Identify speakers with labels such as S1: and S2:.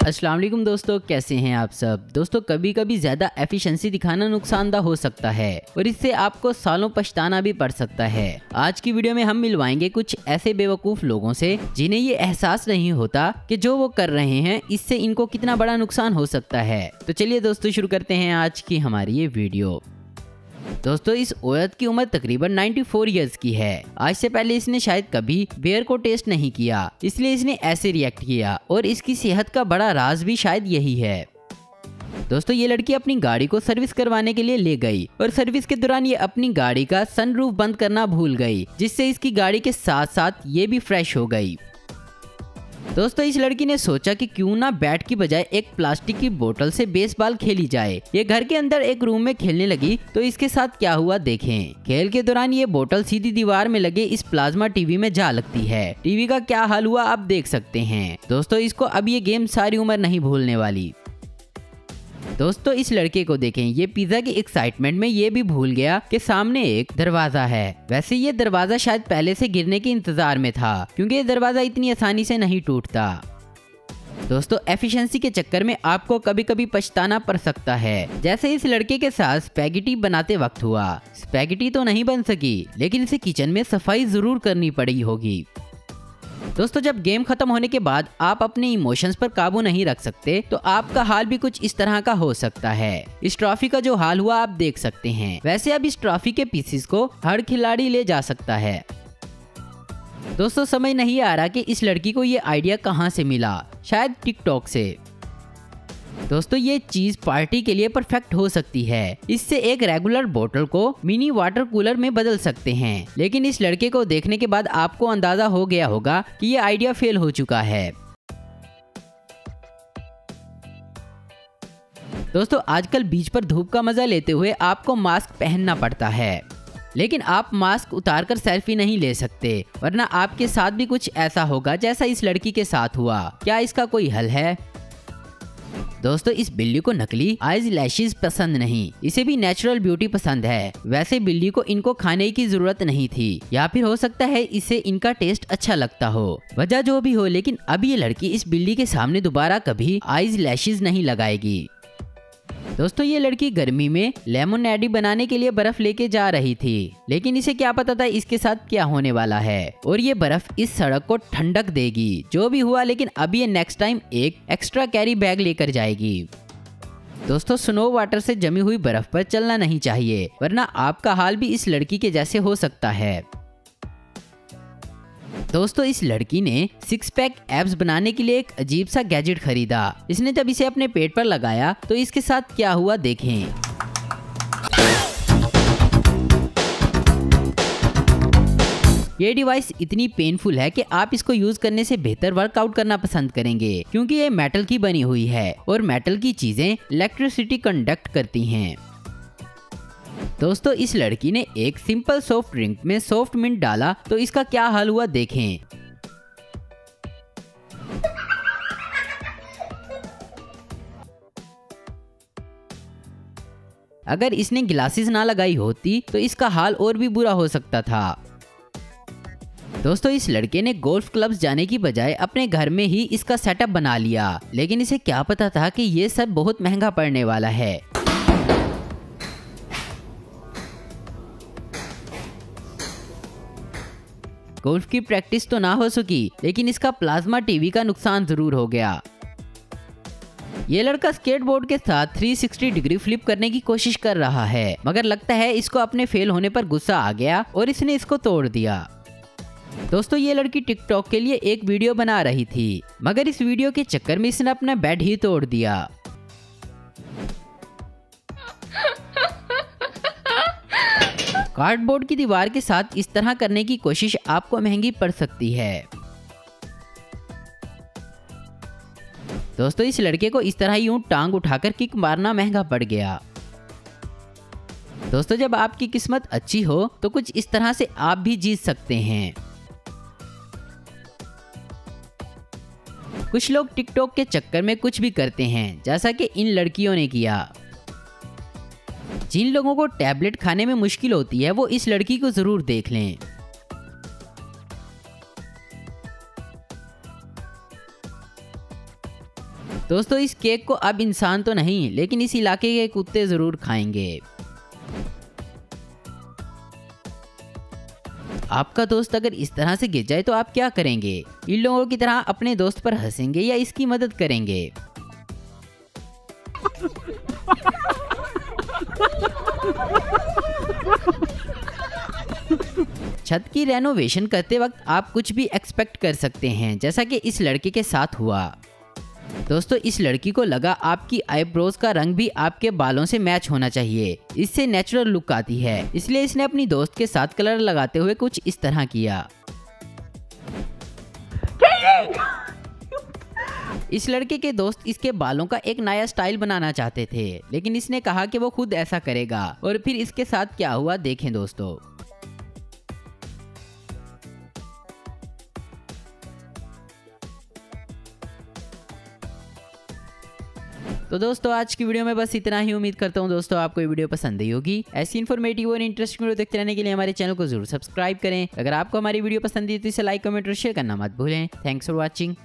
S1: अस्सलाम वालेकुम दोस्तों, कैसे हैं आप सब। दोस्तों कभी कभी ज़्यादा एफिशिएंसी दिखाना नुकसानदा हो सकता है और इससे आपको सालों पछताना भी पड़ सकता है। आज की वीडियो में हम मिलवाएंगे कुछ ऐसे बेवकूफ़ लोगों से जिन्हें ये एहसास नहीं होता कि जो वो कर रहे हैं इससे इनको कितना बड़ा नुकसान हो सकता है। तो चलिए दोस्तों शुरू करते हैं आज की हमारी ये वीडियो। दोस्तों इस औरत की उम्र तकरीबन 94 इयर्स की है। आज से पहले इसने शायद कभी बियर को टेस्ट नहीं किया, इसलिए इसने ऐसे रिएक्ट किया और इसकी सेहत का बड़ा राज भी शायद यही है। दोस्तों ये लड़की अपनी गाड़ी को सर्विस करवाने के लिए ले गई और सर्विस के दौरान ये अपनी गाड़ी का सनरूफ बंद करना भूल गई, जिससे इसकी गाड़ी के साथ साथ ये भी फ्रेश हो गई। दोस्तों इस लड़की ने सोचा कि क्यों ना बैट की बजाय एक प्लास्टिक की बोतल से बेसबॉल खेली जाए। ये घर के अंदर एक रूम में खेलने लगी तो इसके साथ क्या हुआ देखें। खेल के दौरान ये बोतल सीधी दीवार में लगे इस प्लाज्मा टीवी में जा लगती है। टीवी का क्या हाल हुआ आप देख सकते हैं। दोस्तों इसको अब ये गेम सारी उम्र नहीं भूलने वाली। दोस्तों इस लड़के को देखें, ये पिज्जा की एक्साइटमेंट में ये भी भूल गया कि सामने एक दरवाजा है। वैसे ये दरवाजा शायद पहले से गिरने के इंतजार में था, क्योंकि ये दरवाजा इतनी आसानी से नहीं टूटता। दोस्तों एफिशिएंसी के चक्कर में आपको कभी कभी पछताना पड़ सकता है, जैसे इस लड़के के साथ स्पैगेटी बनाते वक्त हुआ। स्पैगेटी तो नहीं बन सकी, लेकिन इसे किचन में सफाई जरूर करनी पड़ी होगी। दोस्तों जब गेम खत्म होने के बाद आप अपने इमोशंस पर काबू नहीं रख सकते तो आपका हाल भी कुछ इस तरह का हो सकता है। इस ट्रॉफी का जो हाल हुआ आप देख सकते हैं। वैसे अब इस ट्रॉफी के पीसेस को हर खिलाड़ी ले जा सकता है। दोस्तों समझ नहीं आ रहा कि इस लड़की को ये आइडिया कहाँ से मिला, शायद टिकटॉक से। दोस्तों ये चीज पार्टी के लिए परफेक्ट हो सकती है। इससे एक रेगुलर बोतल को मिनी वाटर कूलर में बदल सकते हैं। लेकिन इस लड़के को देखने के बाद आपको अंदाजा हो गया होगा कि ये आइडिया फेल हो चुका है। दोस्तों आजकल बीच पर धूप का मजा लेते हुए आपको मास्क पहनना पड़ता है, लेकिन आप मास्क उतारकर सेल्फी नहीं ले सकते, वरना आपके साथ भी कुछ ऐसा होगा जैसा इस लड़की के साथ हुआ। क्या इसका कोई हल है? दोस्तों इस बिल्ली को नकली आईज लैशेस पसंद नहीं, इसे भी नेचुरल ब्यूटी पसंद है। वैसे बिल्ली को इनको खाने की जरूरत नहीं थी, या फिर हो सकता है इसे इनका टेस्ट अच्छा लगता हो। वजह जो भी हो, लेकिन अब ये लड़की इस बिल्ली के सामने दोबारा कभी आईज लैशेस नहीं लगाएगी। दोस्तों ये लड़की गर्मी में लेमोनेडी बनाने के लिए बर्फ लेके जा रही थी, लेकिन इसे क्या पता था इसके साथ क्या होने वाला है और ये बर्फ इस सड़क को ठंडक देगी। जो भी हुआ, लेकिन अब ये नेक्स्ट टाइम एक एक्स्ट्रा कैरी बैग लेकर जाएगी। दोस्तों स्नो वाटर से जमी हुई बर्फ पर चलना नहीं चाहिए, वरना आपका हाल भी इस लड़की के जैसे हो सकता है। दोस्तों इस लड़की ने 6 पैक एब्स बनाने के लिए एक अजीब सा गैजेट खरीदा। इसने जब इसे अपने पेट पर लगाया तो इसके साथ क्या हुआ देखें। ये डिवाइस इतनी पेनफुल है कि आप इसको यूज करने से बेहतर वर्कआउट करना पसंद करेंगे, क्योंकि ये मेटल की बनी हुई है और मेटल की चीजें इलेक्ट्रिसिटी कंडक्ट करती हैं। दोस्तों इस लड़की ने एक सिंपल सॉफ्ट ड्रिंक में सॉफ्ट मिंट डाला तो इसका क्या हाल हुआ देखें। अगर इसने ग्लासेस ना लगाई होती तो इसका हाल और भी बुरा हो सकता था। दोस्तों इस लड़के ने गोल्फ क्लब्स जाने की बजाय अपने घर में ही इसका सेटअप बना लिया, लेकिन इसे क्या पता था कि ये सब बहुत महंगा पड़ने वाला है। गोल्फ की प्रैक्टिस तो ना हो सकी, लेकिन इसका प्लाज्मा टीवी का नुकसान जरूर हो गया। ये लड़का स्केटबोर्ड के साथ 360 डिग्री फ्लिप करने की कोशिश कर रहा है, मगर लगता है इसको अपने फेल होने पर गुस्सा आ गया और इसने इसको तोड़ दिया। दोस्तों ये लड़की टिकटॉक के लिए एक वीडियो बना रही थी, मगर इस वीडियो के चक्कर में इसने अपना बेड ही तोड़ दिया। कार्डबोर्ड की दीवार के साथ इस तरह करने की कोशिश आपको महंगी पड़ सकती है। दोस्तों इस लड़के को इस तरह यूं टांग उठाकर किक मारना महंगा पड़ गया। दोस्तों जब आपकी किस्मत अच्छी हो तो कुछ इस तरह से आप भी जीत सकते हैं। कुछ लोग टिकटॉक के चक्कर में कुछ भी करते हैं, जैसा कि इन लड़कियों ने किया। जिन लोगों को टैबलेट खाने में मुश्किल होती है वो इस लड़की को जरूर देख लें। दोस्तों इस केक को अब इंसान तो नहीं लेकिन इस इलाके के कुत्ते जरूर खाएंगे। आपका दोस्त अगर इस तरह से गिर जाए तो आप क्या करेंगे? इन लोगों की तरह अपने दोस्त पर हंसेंगे या इसकी मदद करेंगे? छत की रेनोवेशन करते वक्त आप कुछ भी एक्सपेक्ट कर सकते हैं, जैसा कि इस लड़के के साथ हुआ। दोस्तों इस लड़की को लगा आपकी आईब्रोज का रंग भी आपके बालों से मैच होना चाहिए, इससे नेचुरल लुक आती है, इसलिए इसने अपनी दोस्त के साथ कलर लगाते हुए कुछ इस तरह किया। इस लड़के के दोस्त इसके बालों का एक नया स्टाइल बनाना चाहते थे, लेकिन इसने कहा कि वो खुद ऐसा करेगा और फिर इसके साथ क्या हुआ देखें दोस्तों। तो दोस्तों आज की वीडियो में बस इतना ही। उम्मीद करता हूँ दोस्तों आपको ये वीडियो पसंद आई होगी। ऐसी इन्फॉर्मेटिव और इंटरेस्टिंग वीडियो देखते रहने के लिए हमारे चैनल को जरूर सब्सक्राइब करें। अगर आपको हमारी वीडियो पसंद आई तो इसे लाइक, कमेंट और शेयर करना मत भूलें। Thanks for watching.